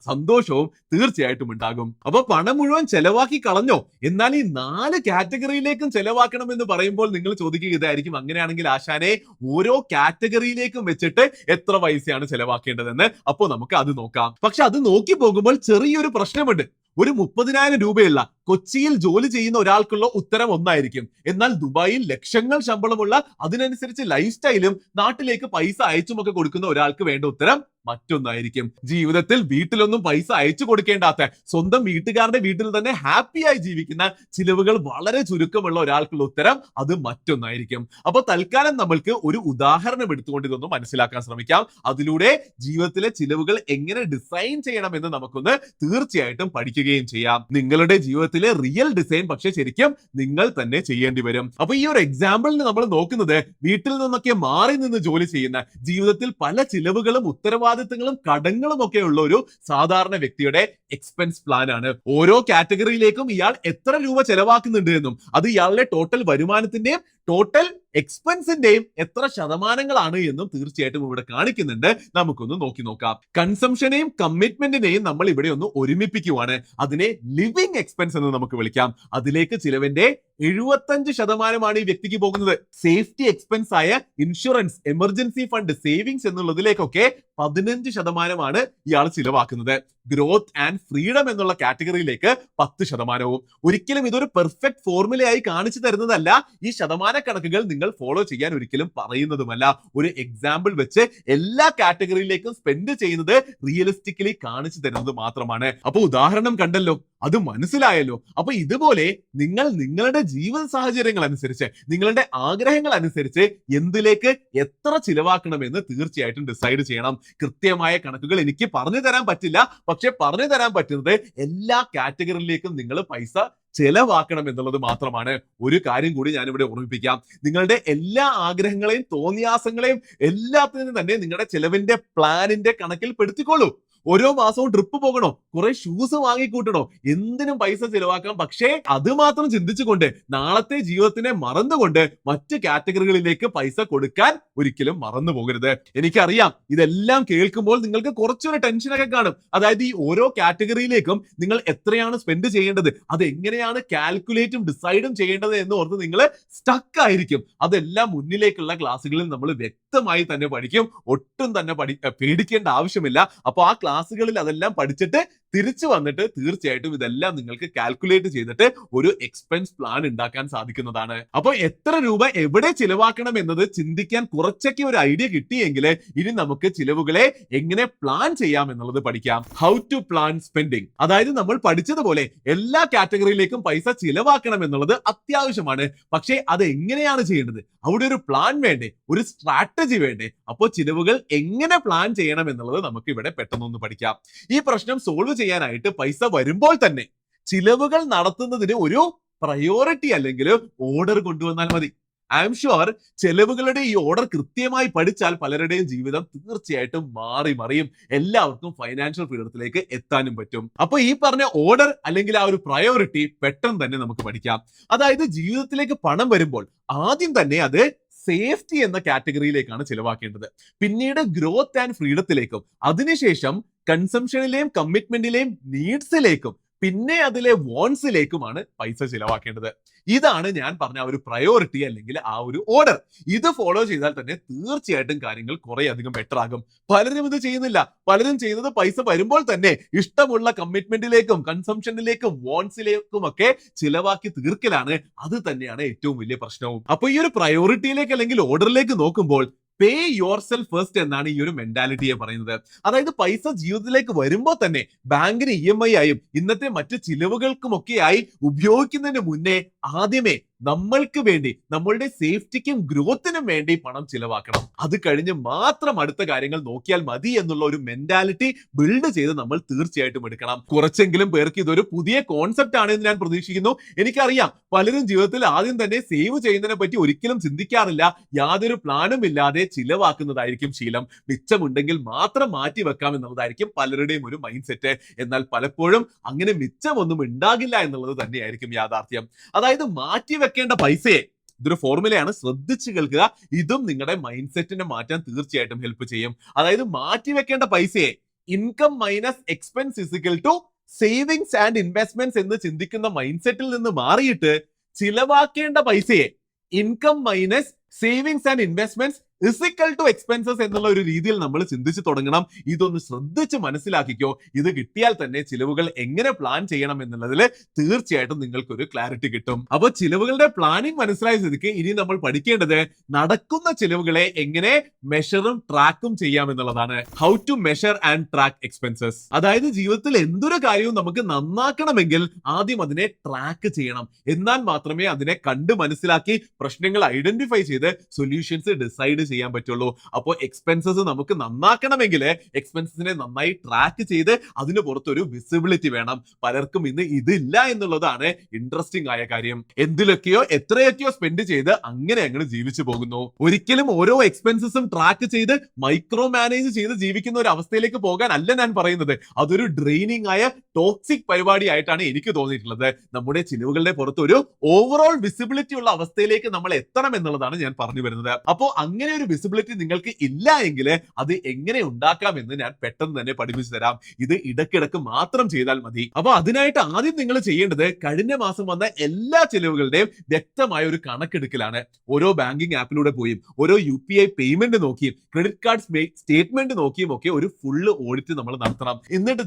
സന്തോഷവും തീർച്ചയായിട്ടും ഉണ്ടാകും. അപ്പൊ പണം മുഴുവൻ ചെലവാക്കി കളഞ്ഞോ? എന്നാൽ ഈ 4 കാറ്റഗറിയിലേക്കും ചെലവാക്കണം എന്ന് പറയുമ്പോൾ നിങ്ങൾ ചോദിക്കുക ഇതായിരിക്കും: അങ്ങനെയാണെങ്കിൽ ആശാനെ ഓരോ കാറ്റഗറിയിലേക്കും വെച്ചിട്ട് എത്ര പൈസയാണ് ചെലവാക്കേണ്ടതെന്ന്. അപ്പോ നമുക്ക് അത് നോക്കാം. പക്ഷെ അത് നോക്കി പോകുമ്പോൾ ചെറിയൊരു പ്രശ്നമുണ്ട്. ഒരു 30,000 രൂപയുള്ള കൊച്ചിയിൽ ജോലി ചെയ്യുന്ന ഒരാൾക്കുള്ള ഉത്തരം ഒന്നായിരിക്കും. എന്നാൽ ദുബായിൽ ലക്ഷങ്ങൾ ശമ്പളമുള്ള അതിനനുസരിച്ച് ലൈഫ് സ്റ്റൈലും നാട്ടിലേക്ക് പൈസ അയച്ചുമൊക്കെ കൊടുക്കുന്ന ഒരാൾക്ക് വേണ്ട ഉത്തരം മറ്റൊന്നായിരിക്കും. ജീവിതത്തിൽ വീട്ടിലൊന്നും പൈസ അയച്ചു കൊടുക്കേണ്ടാത്ത, സ്വന്തം വീട്ടുകാരുടെ വീട്ടിൽ തന്നെ ഹാപ്പിയായി ജീവിക്കുന്ന, ചിലവുകൾ വളരെ ചുരുക്കമുള്ള ഒരാൾക്കുള്ള ഉത്തരം അത് മറ്റൊന്നായിരിക്കും. അപ്പൊ തൽക്കാലം നമ്മൾക്ക് ഒരു ഉദാഹരണം എടുത്തുകൊണ്ട് ഇതൊന്ന് മനസ്സിലാക്കാൻ ശ്രമിക്കാം. അതിലൂടെ ജീവിതത്തിലെ ചിലവുകൾ എങ്ങനെ ഡിസൈൻ ചെയ്യണമെന്ന് നമുക്കൊന്ന് തീർച്ചയായിട്ടും പഠിക്കുകയും ചെയ്യാം. നിങ്ങളുടെ ജീവിതത്തിലെ റിയൽ ഡിസൈൻ പക്ഷെ ശരിക്കും നിങ്ങൾ തന്നെ ചെയ്യേണ്ടി വരും. അപ്പൊ ഈ ഒരു എക്സാമ്പിളിന് നമ്മൾ നോക്കുന്നത് വീട്ടിൽ നിന്നൊക്കെ മാറി നിന്ന് ജോലി ചെയ്യുന്ന, ജീവിതത്തിൽ പല ചിലവുകളും ഉത്തരവാദിത്തങ്ങളും കടങ്ങളും ഒക്കെ ഉള്ള ഒരു സാധാരണ വ്യക്തിയുടെ എക്സ്പെൻസ് പ്ലാൻ ആണ്. ഓരോ കാറ്റഗറിയിലേക്കും ഇയാൾ എത്ര രൂപ ചെലവാക്കുന്നുണ്ട് എന്നും അത് ഇയാളുടെ ടോട്ടൽ വരുമാനത്തിന്റെയും ടോട്ടൽ എക്സ്പെൻസിന്റെയും എത്ര ശതമാനങ്ങളാണ് എന്നും തീർച്ചയായിട്ടും ഇവിടെ കാണിക്കുന്നുണ്ട്. നമുക്കൊന്ന് നോക്കി നോക്കാം. കൺസംഷനെയും കമ്മിറ്റ്മെന്റിനെയും നമ്മൾ ഇവിടെ ഒന്ന് ഒരുമിപ്പിക്കുവാണ്. അതിനെ ലിവിംഗ് എക്സ്പെൻസ് എന്ന് നമുക്ക് വിളിക്കാം. അതിലേക്ക് ചിലവിന്റെ 75% ഈ വ്യക്തിക്ക് പോകുന്നത്. സേഫ്റ്റി എക്സ്പെൻസ് ആയ ഇൻഷുറൻസ്, എമർജൻസി ഫണ്ട്, സേവിങ്സ് എന്നുള്ളതിലേക്കൊക്കെ 15% ഇയാൾ ചിലവാക്കുന്നത്. ഗ്രോത്ത് ആൻഡ് ഫ്രീഡം എന്നുള്ള കാറ്റഗറിയിലേക്ക് 10%. ഒരിക്കലും ഇതൊരു പെർഫെക്റ്റ് ഫോർമുലയായി കാണിച്ചു തരുന്നതല്ല. ഈ ശതമാന കണക്കുകൾ നിങ്ങൾ ഫോളോ ചെയ്യാൻ ഒരിക്കലും പറയുന്നതുമല്ല. ഒരു എക്സാമ്പിൾ വെച്ച് എല്ലാ കാറ്റഗറിയിലേക്കും സ്പെൻഡ് ചെയ്യുന്നത് റിയലിസ്റ്റിക്കലി കാണിച്ചു തരുന്നത് മാത്രമാണ്. അപ്പൊ ഉദാഹരണം കണ്ടല്ലോ, അത് മനസ്സിലായല്ലോ. അപ്പൊ ഇതുപോലെ നിങ്ങൾ നിങ്ങളുടെ ജീവിത സാഹചര്യങ്ങൾ അനുസരിച്ച്, നിങ്ങളുടെ ആഗ്രഹങ്ങൾ അനുസരിച്ച് എന്തിലേക്ക് എത്ര ചിലവാക്കണമെന്ന് തീർച്ചയായിട്ടും ഡിസൈഡ് ചെയ്യണം. കൃത്യമായ കണക്കുകൾ എനിക്ക് പറഞ്ഞു തരാൻ പറ്റില്ല. പക്ഷെ പറഞ്ഞു തരാൻ പറ്റുന്നത് എല്ലാ കാറ്റഗറിയിലേക്കും നിങ്ങൾ പൈസ ചെലവാക്കണം എന്നുള്ളത് മാത്രമാണ്. ഒരു കാര്യം കൂടി ഞാനിവിടെ ഓർമ്മിപ്പിക്കാം. നിങ്ങളുടെ എല്ലാ ആഗ്രഹങ്ങളെയും തോന്നിയാസങ്ങളെയും എല്ലാത്തിനും തന്നെ നിങ്ങളുടെ ചെലവിന്റെ പ്ലാനിന്റെ കണക്കിൽ പെടുത്തിക്കോളൂ. ഓരോ മാസവും ട്രിപ്പ് പോകണോ, കുറെ ഷൂസ് വാങ്ങിക്കൂട്ടണോ, എന്തിനും പൈസ ചിലവാക്കാം. പക്ഷേ അത് മാത്രം ചിന്തിച്ചുകൊണ്ട് നാളത്തെ ജീവിതത്തിനെ മറന്നുകൊണ്ട് മറ്റ് കാറ്റഗറികളിലേക്ക് പൈസ കൊടുക്കാൻ ഒരിക്കലും മറന്നു പോകരുത്. എനിക്കറിയാം ഇതെല്ലാം കേൾക്കുമ്പോൾ നിങ്ങൾക്ക് കുറച്ചൊരു ടെൻഷനൊക്കെ കാണും. അതായത് ഈ ഓരോ കാറ്റഗറിയിലേക്കും നിങ്ങൾ എത്രയാണ് സ്പെൻഡ് ചെയ്യേണ്ടത്, അത് എങ്ങനെയാണ് കാൽക്കുലേറ്റും ഡിസൈഡും ചെയ്യേണ്ടത് എന്ന് ഓർത്ത് നിങ്ങൾ സ്റ്റക്ക് ആയിരിക്കും. അതെല്ലാം മുന്നിലേക്കുള്ള ക്ലാസ്സുകളിൽ നമ്മൾ വ്യക്തമായി തന്നെ പഠിക്കും. ഒട്ടും തന്നെ പേടിക്കേണ്ട ആവശ്യമില്ല. അപ്പോൾ ആ ക്ലാസ്സുകളിൽ അതെല്ലാം പഠിച്ചിട്ട് തിരിച്ചു വന്നിട്ട് തീർച്ചയായിട്ടും ഇതെല്ലാം നിങ്ങൾക്ക് കാൽക്കുലേറ്റ് ചെയ്തിട്ട് ഒരു എക്സ്പെൻസ് പ്ലാൻ ഉണ്ടാക്കാൻ സാധിക്കുന്നതാണ്. അപ്പോൾ എത്ര രൂപ എവിടെ ചിലവാക്കണം എന്നത് ചിന്തിക്കാൻ കുറച്ചൊക്കെ ഒരു ഐഡിയ കിട്ടിയെങ്കിൽ ഇനി നമുക്ക് ചിലവുകളെ എങ്ങനെ പ്ലാൻ ചെയ്യാം എന്നുള്ളത് പഠിക്കാം. How to plan spending. അതായത് നമ്മൾ പഠിച്ചതുപോലെ എല്ലാ കാറ്റഗറിയിലേക്കും പൈസ ചിലവാക്കണം എന്നുള്ളത് അത്യാവശ്യമാണ്. പക്ഷേ അത് എങ്ങനെയാണ് ചെയ്യേണ്ടത്, അവിടെ ഒരു പ്ലാൻ വേണ്ടേ, ഒരു സ്ട്രാറ്റജി വേണ്ടേ? അപ്പോൾ ചിലവുകൾ എങ്ങനെ പ്ലാൻ ചെയ്യണം എന്നുള്ളത് നമുക്ക് ഇവിടെ പെട്ടെന്നൊന്ന് പഠിക്കാം. ഈ പ്രശ്നം സോൾവ് ചെയ്യാനായിട്ട് പൈസ വരുമ്പോൾ തന്നെ ചിലവുകൾ നടത്തുന്നതിന് ഒരു പ്രയോറിറ്റി അല്ലെങ്കിൽ ഓർഡർ കൊണ്ടുവന്നാൽ മതി. ഐ എം ഷുവർ ചെലവുകളുടെ ഈ ഓർഡർ കൃത്യമായി പഠിച്ചാൽ പലരുടെയും ജീവിതം തീർച്ചയായിട്ടും മാറി മറിയും. എല്ലാവർക്കും ഫൈനാൻഷ്യൽ ഫ്രീഡത്തിലേക്ക് എത്താനും പറ്റും. അപ്പൊ ഈ പറഞ്ഞ ഓർഡർ അല്ലെങ്കിൽ ആ ഒരു പ്രയോറിറ്റി പെട്ടെന്ന് തന്നെ നമുക്ക് പഠിക്കാം. അതായത് ജീവിതത്തിലേക്ക് പണം വരുമ്പോൾ ആദ്യം തന്നെ അത് സേഫ്റ്റി എന്ന കാറ്റഗറിയിലേക്കാണ് ചിലവാക്കേണ്ടത്. പിന്നീട് ഗ്രോത്ത് ആൻഡ് ഫ്രീഡത്തിലേക്കും, അതിനുശേഷം കൺസംഷനിലെയും കമ്മിറ്റ്മെന്റിലെയും നീഡ്സിലേക്കും, പിന്നെ അതിലെ വോൺസിലേക്കുമാണ് പൈസ ചിലവാക്കേണ്ടത്. ഇതാണ് ഞാൻ പറഞ്ഞ ഒരു പ്രയോറിറ്റി അല്ലെങ്കിൽ ആ ഒരു ഓർഡർ. ഇത് ഫോളോ ചെയ്താൽ തന്നെ തീർച്ചയായിട്ടും കാര്യങ്ങൾ കുറെ അധികം ബെറ്റർ ആകും. പലരും ഇത് ചെയ്യുന്നില്ല. പലരും ചെയ്യുന്നത് പൈസ വരുമ്പോൾ തന്നെ ഇഷ്ടമുള്ള കമ്മിറ്റ്മെന്റിലേക്കും കൺസംഷനിലേക്കും വോൺസിലേക്കും ഒക്കെ ചിലവാക്കി തീർക്കലാണ്. അത് തന്നെയാണ് ഏറ്റവും വലിയ പ്രശ്നവും. അപ്പൊ ഈ ഒരു പ്രയോറിറ്റിയിലേക്ക് അല്ലെങ്കിൽ ഓർഡറിലേക്ക് നോക്കുമ്പോൾ പേ യുവർ സെൽഫ് ഫസ്റ്റ് എന്നാണ് ഈ ഒരു മെന്റാലിറ്റിയെ പറയുന്നത്. അതായത് പൈസ ജീവിതത്തിലേക്ക് വരുമ്പോൾ തന്നെ ബാങ്കിന് EMI ആയും ഇന്നത്തെ മറ്റ് ചിലവുകൾക്കുമൊക്കെയായി ഉപയോഗിക്കുന്നതിന് മുന്നേ ആദ്യമേ നമ്മൾക്ക് വേണ്ടി, നമ്മളുടെ സേഫ്റ്റിക്കും ഗ്രോത്തിനും വേണ്ടി പണം ചിലവാക്കണം. അത് കഴിഞ്ഞ് മാത്രം അടുത്ത കാര്യങ്ങൾ നോക്കിയാൽ മതി എന്നുള്ള ഒരു മെന്റാലിറ്റി ബിൽഡ് ചെയ്ത് നമ്മൾ തീർച്ചയായിട്ടും എടുക്കണം. കുറച്ചെങ്കിലും പേർക്ക് ഇതൊരു പുതിയ കോൺസെപ്റ്റ് ആണെന്ന് ഞാൻ പ്രതീക്ഷിക്കുന്നു. എനിക്കറിയാം പലരും ജീവിതത്തിൽ ആദ്യം തന്നെ സേവ് ചെയ്യുന്നതിനെ പറ്റി ഒരിക്കലും ചിന്തിക്കാറില്ല. യാതൊരു പ്ലാനും ഇല്ലാതെ ചിലവാക്കുന്നതായിരിക്കും ശീലം. മിച്ചമുണ്ടെങ്കിൽ മാത്രം മാറ്റി വെക്കാം എന്നുള്ളതായിരിക്കും പലരുടെയും ഒരു മൈൻഡ് സെറ്റ്. എന്നാൽ പലപ്പോഴും അങ്ങനെ മിച്ചമൊന്നും ഉണ്ടാകില്ല എന്നുള്ളത് തന്നെയായിരിക്കും യാഥാർത്ഥ്യം. അതായത് മാറ്റി വെക്കേണ്ട പൈസയെ, ഇതൊരു ഫോർമുലയാണ്, ശ്രദ്ധിച്ചു കേൾക്കുക. ഇതും നിങ്ങളുടെ മൈൻഡ് സെറ്റിനെ മാറ്റാൻ തീർച്ചയായിട്ടും ഹെൽപ്പ് ചെയ്യും. അതായത് മാറ്റി വെക്കേണ്ട പൈസയെ income minus expense is equal to savings and investments എന്ന് ചിന്തിക്കുന്ന മൈൻഡ് സെറ്റിൽ നിന്ന് മാറിയിട്ട് ചിലവാക്കേണ്ട പൈസയെ income minus savings and investments is equal to expenses എന്നുള്ള ഒരു രീതിയിൽ നമ്മൾ ചിന്തിച്ചു തുടങ്ങണം. ഇതൊന്ന് ശ്രദ്ധിച്ച് മനസ്സിലാക്കിക്കോ. ഇത് കിട്ടിയാൽ തന്നെ ചിലവുകൾ എങ്ങനെ പ്ലാൻ ചെയ്യണം എന്നുള്ളതിൽ തീർച്ചയായിട്ടും നിങ്ങൾക്കൊരു ക്ലാരിറ്റി കിട്ടും. അപ്പോൾ ചിലവുകളുടെ പ്ലാനിങ് മനസ്സിലായ സ്ഥിതിക്ക് ഇനി നമ്മൾ പഠിക്കേണ്ടത് നടക്കുന്ന ചിലവുകളെ എങ്ങനെ മെഷറും ട്രാക്കും ചെയ്യാം എന്നുള്ളതാണ്. How to measure and track expenses. അതായത് ജീവിതത്തിൽ എന്തൊരു കാര്യവും നമുക്ക് നന്നാക്കണമെങ്കിൽ ആദ്യം അതിനെ ട്രാക്ക് ചെയ്യണം. എന്നാൽ മാത്രമേ അതിനെ കണ്ട് മനസ്സിലാക്കി പ്രശ്നങ്ങൾ ഐഡന്റിഫൈ ചെയ്ത് സൊല്യൂഷൻസ് ഡിസൈഡ് ചെയ്യാൻ പറ്റുള്ളൂ. അപ്പോൾ എക്സ്പെൻസസ് നമുക്ക് നന്നാക്കണമെങ്കിൽ എക്സ്പെൻസസിനെ നന്നായി ട്രാക്ക് ചെയ്ത് അതിന് പുറത്തൊരു വിസിബിലിറ്റി വേണം. പലർക്കും ഇന്ന് ഇതില്ല എന്നുള്ളതാണ് ഇൻട്രസ്റ്റിംഗ് ആയ കാര്യം. എന്തിലൊക്കെയോ എത്രയൊക്കെയോ സ്പെൻഡ് ചെയ്ത് അങ്ങനെ ജീവിച്ചു പോകുന്നു. ഒരിക്കലും ഓരോ എക്സ്പെൻസസും ട്രാക്ക് ചെയ്ത് മൈക്രോ മാനേജ് ചെയ്ത് ജീവിക്കുന്ന ഒരു അവസ്ഥയിലേക്ക് പോകാൻ അല്ല ഞാൻ പറയുന്നത്. അതൊരു ഡ്രെയിനിങ് ആയ ടോക്സിക് പരിപാടി ആയിട്ടാണ് എനിക്ക് തോന്നിയിട്ടുള്ളത്. നമ്മുടെ ചിലവുകളുടെ പുറത്ത് ഒരു ഓവറോൾ വിസിബിലിറ്റി ഉള്ള അവസ്ഥയിലേക്ക് നമ്മൾ എത്തണം എന്നുള്ളതാണ് ഞാൻ പറഞ്ഞു വരുന്നത്. അപ്പോൾ അങ്ങനെ ഒരു വിസിബിലിറ്റി നിങ്ങൾക്ക് ഇല്ല എങ്കിൽ അത് എങ്ങനെ ഉണ്ടാക്കാം എന്ന് ഞാൻ പെട്ടെന്ന് തന്നെ പഠിപ്പിച്ചു തരാം. ഇത് ഇടയ്ക്കിടക്ക് മാത്രം ചെയ്താൽ മതി. അപ്പൊ അതിനായിട്ട് ആദ്യം നിങ്ങൾ ചെയ്യേണ്ടത് കഴിഞ്ഞ മാസം വന്ന എല്ലാ ചിലവുകളുടെയും വ്യക്തമായ ഒരു കണക്കെടുക്കലാണ്. ഓരോ ബാങ്കിങ് ആപ്പിലൂടെ പോയും ഓരോ UPI പേയ്മെന്റ് നോക്കിയും ക്രെഡിറ്റ് കാർഡ് സ്റ്റേറ്റ്മെന്റ് നോക്കിയും ഒക്കെ ഒരു ഫുള്ള് ഓഡിറ്റ് നമ്മൾ നടത്തണം. എന്നിട്ട്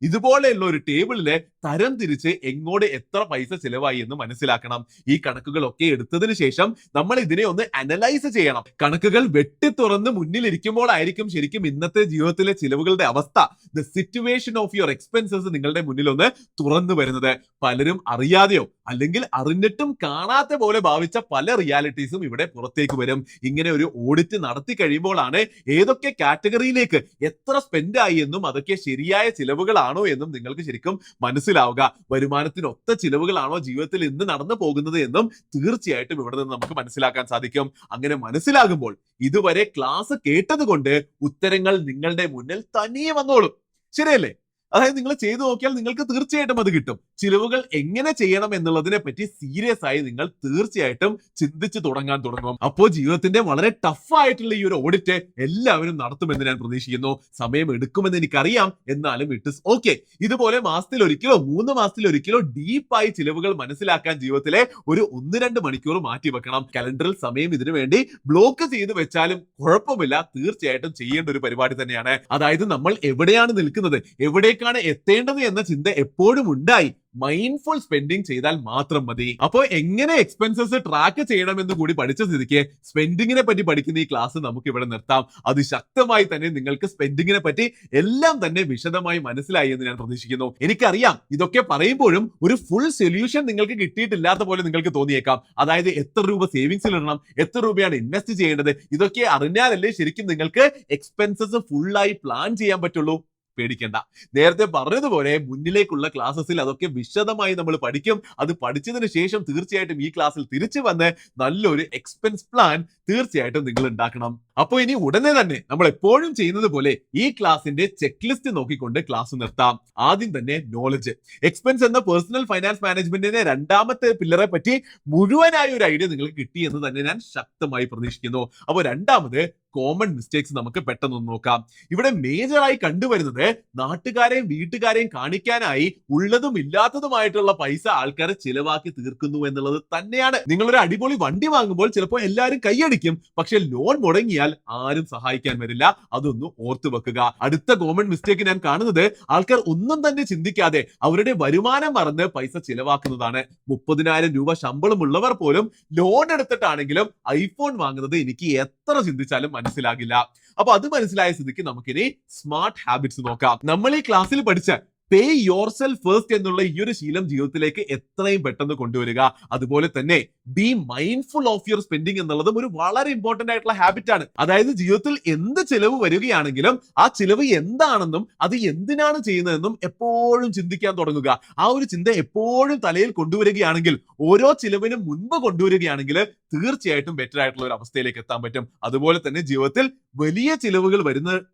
ഇതുപോലെയുള്ള ഒരു ടേബിളിലെ തരം തിരിച്ച് എങ്ങോട്ട് എത്ര പൈസ ചിലവായി എന്ന് മനസ്സിലാക്കണം. ഈ കണക്കുകളൊക്കെ എടുത്തതിന് ശേഷം നമ്മൾ ഇതിനെ ഒന്ന് അനലൈസ് ചെയ്യണം. കണക്കുകൾ വെട്ടി തുറന്ന് മുന്നിലിരിക്കുമ്പോഴായിരിക്കും ശരിക്കും ഇന്നത്തെ ജീവിതത്തിലെ ചിലവുകളുടെ അവസ്ഥ, the situation of your expenses നിങ്ങളുടെ മുന്നിൽ ഒന്ന് തുറന്നു വരുന്നത്. പലരും അറിയാതെയോ അല്ലെങ്കിൽ അറിഞ്ഞിട്ടും കാണാത്ത പോലെ ഭാവിച്ച പല റിയാലിറ്റീസും ഇവിടെ പുറത്തേക്ക് വരും. ഇങ്ങനെ ഒരു ഓഡിറ്റ് നടത്തി കഴിയുമ്പോഴാണ് ഏതൊക്കെ കാറ്റഗറിയിലേക്ക് എത്ര സ്പെൻഡ് ആയി എന്നും അതൊക്കെ ശരിയായ ചിലവുകൾ ചിലവുകളാണോ എന്നും നിങ്ങൾക്ക് ശരിക്കും മനസ്സിലാവുക. വരുമാനത്തിനൊത്ത ചിലവുകളാണോ ജീവിതത്തിൽ ഇന്ന് നടന്നു പോകുന്നത് എന്നും തീർച്ചയായിട്ടും ഇവിടെ നിന്ന് നമുക്ക് മനസ്സിലാക്കാൻ സാധിക്കും. അങ്ങനെ മനസ്സിലാകുമ്പോൾ ഇതുവരെ ക്ലാസ് കേട്ടത് കൊണ്ട് ഉത്തരങ്ങൾ നിങ്ങളുടെ മുന്നിൽ തനിയെ വന്നോളും. ശരിയല്ലേ? അതായത് നിങ്ങൾ ചെയ്തു നോക്കിയാൽ നിങ്ങൾക്ക് തീർച്ചയായിട്ടും അത് കിട്ടും. ചിലവുകൾ എങ്ങനെ ചെയ്യണം എന്നുള്ളതിനെ പറ്റി സീരിയസ് ആയി നിങ്ങൾ തീർച്ചയായിട്ടും ചിന്തിച്ചു തുടങ്ങും. അപ്പോൾ ജീവിതത്തിന്റെ വളരെ ടഫ് ആയിട്ടുള്ള ഈ ഒരു ഓഡിറ്റ് എല്ലാവരും നടത്തുമെന്ന് ഞാൻ പ്രതീക്ഷിക്കുന്നു. സമയം എടുക്കുമെന്ന് എനിക്കറിയാം, എന്നാലും ഇറ്റ് ഇസ് ഓക്കെ. ഇതുപോലെ മാസത്തിൽ ഒരിക്കലോ 3 മാസത്തിൽ ഒരിക്കലോ ഡീപ്പായി ചിലവുകൾ മനസ്സിലാക്കാൻ ജീവിതത്തിലെ ഒരു 1-2 മണിക്കൂർ മാറ്റി വെക്കണം. കലണ്ടറിൽ സമയം ഇതിനു വേണ്ടി ബ്ലോക്ക് ചെയ്ത് വെച്ചാലും കുഴപ്പമില്ല. തീർച്ചയായിട്ടും ചെയ്യേണ്ട ഒരു പരിപാടി തന്നെയാണ്. അതായത് നമ്മൾ എവിടെയാണ് നിൽക്കുന്നത്, എവിടേക്കാണ് എത്തേണ്ടത് എന്ന ചിന്ത എപ്പോഴും ഉണ്ടായി മൈൻഡ്ഫുൾ സ്പെൻഡിങ് ചെയ്താൽ മാത്രം മതി. അപ്പോൾ എങ്ങനെ എക്സ്പെൻസസ് ട്രാക്ക് ചെയ്യണമെന്ന് കൂടി പഠിച്ച സ്ഥിതിക്ക് സ്പെൻഡിങ്ങിനെ പറ്റി പഠിക്കുന്ന ഈ ക്ലാസ് നമുക്ക് ഇവിടെ നിർത്താം. അതിശക്തമായി തന്നെ നിങ്ങൾക്ക് സ്പെൻഡിങ്ങിനെ പറ്റി എല്ലാം തന്നെ വിശദമായി മനസ്സിലായി എന്ന് ഞാൻ പ്രതീക്ഷിക്കുന്നു. എനിക്കറിയാം ഇതൊക്കെ പറയുമ്പോഴും ഒരു ഫുൾ സൊല്യൂഷൻ നിങ്ങൾക്ക് കിട്ടിയിട്ടില്ലാത്ത പോലെ നിങ്ങൾക്ക് തോന്നിയേക്കാം. അതായത് എത്ര രൂപ സേവിങ്സിൽ ഇടണം, എത്ര രൂപയാണ് ഇൻവെസ്റ്റ് ചെയ്യേണ്ടത്, ഇതൊക്കെ അറിഞ്ഞാലല്ലേ ശരിക്കും നിങ്ങൾക്ക് എക്സ്പെൻസസ് ഫുള്ളായി പ്ലാൻ ചെയ്യാൻ പറ്റുള്ളൂ. പേടിക്കേണ്ട. നേരത്തെ പറഞ്ഞതുപോലെ മുന്നിലേക്കുള്ള ക്ലാസ്സസിൽ അതൊക്കെ വിശദമായി നമ്മൾ പഠിക്കും. അത് പഠിച്ചതിന് ശേഷം തീർച്ചയായിട്ടും ഈ ക്ലാസ്സിൽ തിരിച്ചു വന്ന് നല്ലൊരു എക്സ്പെൻസ് പ്ലാൻ തീർച്ചയായിട്ടും നിങ്ങൾ ഉണ്ടാക്കണം. അപ്പോൾ ഇനി ഉടനെ തന്നെ നമ്മൾ എപ്പോഴും ചെയ്യുന്നത് പോലെ ഈ ക്ലാസിന്റെ ചെക്ക് ലിസ്റ്റ് നോക്കിക്കൊണ്ട് ക്ലാസ് നിർത്താം. ആദ്യം തന്നെ നോളജ്. എക്സ്പെൻസ് എന്ന പേഴ്സണൽ ഫൈനാൻസ് മാനേജ്മെന്റിന്റെ രണ്ടാമത്തെ പില്ലറെ പറ്റി മുഴുവനായ ഒരു ഐഡിയ നിങ്ങൾക്ക് കിട്ടി എന്ന് തന്നെ ഞാൻ ശക്തമായി പ്രതീക്ഷിക്കുന്നു. അപ്പോൾ രണ്ടാമത് കോമൺ മിസ്റ്റേക്സ് നമുക്ക് പെട്ടെന്ന് നോക്കാം. ഇവിടെ മേജറായി കണ്ടുവരുന്നത് നാട്ടുകാരെയും വീട്ടുകാരെയും കാണിക്കാനായി ഉള്ളതും ഇല്ലാത്തതുമായിട്ടുള്ള പൈസ ആൾക്കാരെ ചിലവാക്കി തീർക്കുന്നു എന്നുള്ളത് തന്നെയാണ്. നിങ്ങളൊരു അടിപൊളി വണ്ടി വാങ്ങുമ്പോൾ ചിലപ്പോൾ എല്ലാവരും കൈയടിക്കും, പക്ഷെ ലോൺ മുടങ്ങിയാൽ ആരും സഹായിക്കാൻ വരില്ല. അതൊന്ന് ഓർത്തു വെക്കുക. അടുത്ത കോമൺ മിസ്റ്റേക്ക് ഞാൻ കാണുന്നത് ആൾക്കാർ ഒന്നും തന്നെ ചിന്തിക്കാതെ അവരുടെ വരുമാനം മറന്ന് പൈസ ചിലവാക്കുന്നതാണ്. 30,000 രൂപ ശമ്പളമുള്ളവർ പോലും ലോൺ എടുത്തിട്ടാണെങ്കിലും ഐഫോൺ വാങ്ങുന്നത് എനിക്ക് എത്ര ചിന്തിച്ചാലും മനസ്സിലാകില്ല. അപ്പൊ അത് മനസ്സിലായ സ്ഥിതിക്ക് നമുക്കിനി സ്മാർട്ട് ഹാബിറ്റ്സ് നോക്കാം. നമ്മൾ ഈ ക്ലാസ്സിൽ പഠിച്ച പേ യോർ സെൽഫ് ഫസ്റ്റ് എന്നുള്ള ഈ ഒരു ശീലം ജീവിതത്തിലേക്ക് എത്രയും പെട്ടെന്ന് കൊണ്ടുവരിക. അതുപോലെ തന്നെ B mindful of your spending എന്നുള്ളതും ഒരു വളരെ ഇമ്പോർട്ടന്റ് ആയിട്ടുള്ള ഹാബിറ്റ് ആണ്. അതായത് ജീവിതത്തിൽ എന്ത് ചിലവ് വരികയാണെങ്കിലും ആ ചിലവ് എന്താണെന്നും അത് എന്തിനാണ് ചെയ്യുന്നതെന്നും എപ്പോഴും ചിന്തിക്കാൻ തുടങ്ങുക. ആ ഒരു ചിന്ത എപ്പോഴും തലയിൽ കൊണ്ടുവരികയാണെങ്കിൽ, ഓരോ ചിലവിനും മുൻപ് കൊണ്ടുവരികയാണെങ്കിൽ തീർച്ചയായിട്ടും ബെറ്റർ ആയിട്ടുള്ള ഒരു അവസ്ഥയിലേക്ക് എത്താൻ പറ്റും. അതുപോലെ തന്നെ ജീവിതത്തിൽ വലിയ ചിലവുകൾ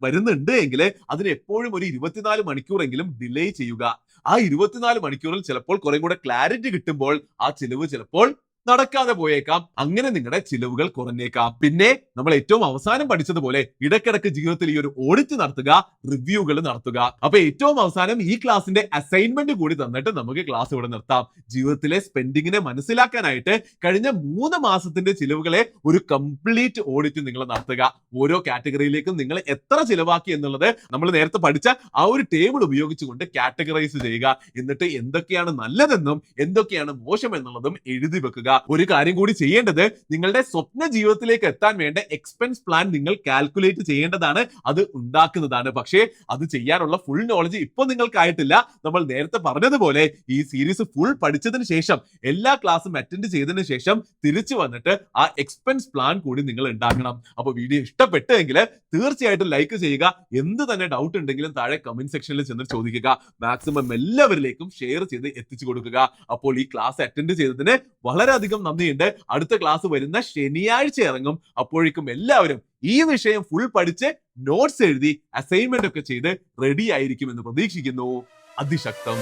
വരുന്നുണ്ട് എങ്കിൽ അതിന് എപ്പോഴും ഒരു 24 മണിക്കൂറെങ്കിലും ഡിലേ ചെയ്യുക. ആ 24 മണിക്കൂറിൽ ചിലപ്പോൾ കുറെ കൂടെ ക്ലാരിറ്റി കിട്ടുമ്പോൾ ആ ചിലവ് ചിലപ്പോൾ നടക്കാതെ പോയേക്കാം. അങ്ങനെ നിങ്ങളുടെ ചിലവുകൾ കുറഞ്ഞേക്കാം. പിന്നെ നമ്മൾ ഏറ്റവും അവസാനം പഠിച്ചതുപോലെ ഇടയ്ക്കിടയ്ക്ക് ജീവിതത്തിൽ ഈ ഒരു ഓഡിറ്റ് നടത്തുക, റിവ്യൂകൾ നടത്തുക. അപ്പൊ ഏറ്റവും അവസാനം ഈ ക്ലാസിന്റെ അസൈൻമെന്റ് കൂടി തന്നിട്ട് നമുക്ക് ക്ലാസ് ഇവിടെ നിർത്താം. ജീവിതത്തിലെ സ്പെൻഡിങ്ങിനെ മനസ്സിലാക്കാനായിട്ട് കഴിഞ്ഞ 3 മാസത്തിന്റെ ചിലവുകളെ ഒരു കംപ്ലീറ്റ് ഓഡിറ്റ് നിങ്ങൾ നടത്തുക. ഓരോ കാറ്റഗറിയിലേക്കും നിങ്ങൾ എത്ര ചിലവാക്കി എന്നുള്ളത് നമ്മൾ നേരത്തെ പഠിച്ച ആ ഒരു ടേബിൾ ഉപയോഗിച്ചുകൊണ്ട് കാറ്റഗറൈസ് ചെയ്യുക. എന്നിട്ട് എന്തൊക്കെയാണ് നല്ലതെന്നും എന്തൊക്കെയാണ് മോശം എന്നുള്ളതും എഴുതി വെക്കുക. ഒരു കാര്യം കൂടി ചെയ്യേണ്ടത്, നിങ്ങളുടെ സ്വപ്ന ജീവിതത്തിലേക്ക് എത്താൻ വേണ്ട എക്സ്പെൻസ് പ്ലാൻ നിങ്ങൾ കാൽക്കുലേറ്റ് ചെയ്യേണ്ടതാണ്, അത് ഉണ്ടാക്കുന്നതാണ്. പക്ഷേ അത് ചെയ്യാനുള്ള ഫുൾ നോളജ് ഇപ്പോൾ നിങ്ങൾക്കായിട്ടില്ല. നമ്മൾ നേരത്തെ പറഞ്ഞതുപോലെ ഈ സീരീസ് ഫുൾ പഠിച്ചതിന് ശേഷം, എല്ലാ ക്ലാസ്സും അറ്റൻഡ് ചെയ്തതിന് ശേഷം തിരിച്ചു വന്നിട്ട് ആ എക്സ്പെൻസ് പ്ലാൻ കൂടി നിങ്ങൾ ഉണ്ടാക്കണം. അപ്പോൾ വീഡിയോ ഇഷ്ടപ്പെട്ടെങ്കിൽ തീർച്ചയായിട്ടും ലൈക്ക് ചെയ്യുക. എന്ത് തന്നെ ഡൗട്ട് ഉണ്ടെങ്കിലും താഴെ കമന്റ് സെക്ഷനിൽ ചെന്ന് ചോദിക്കുക. മാക്സിമം എല്ലാവരിലേക്കും ഷെയർ ചെയ്ത് എത്തിച്ചു കൊടുക്കുക. അപ്പോൾ ഈ ക്ലാസ് അറ്റൻഡ് ചെയ്തതിന് വളരെയധികം നന്ദിയുണ്ട്. അടുത്ത ക്ലാസ് വരുന്ന ശനിയാഴ്ച ഇറങ്ങും. അപ്പോഴേക്കും എല്ലാവരും ഈ വിഷയം ഫുൾ പഠിച്ച് നോട്ട്സ് എഴുതി അസൈൻമെന്റ് ഒക്കെ ചെയ്ത് റെഡി ആയിരിക്കും എന്ന് പ്രതീക്ഷിക്കുന്നു. അതിശക്തം.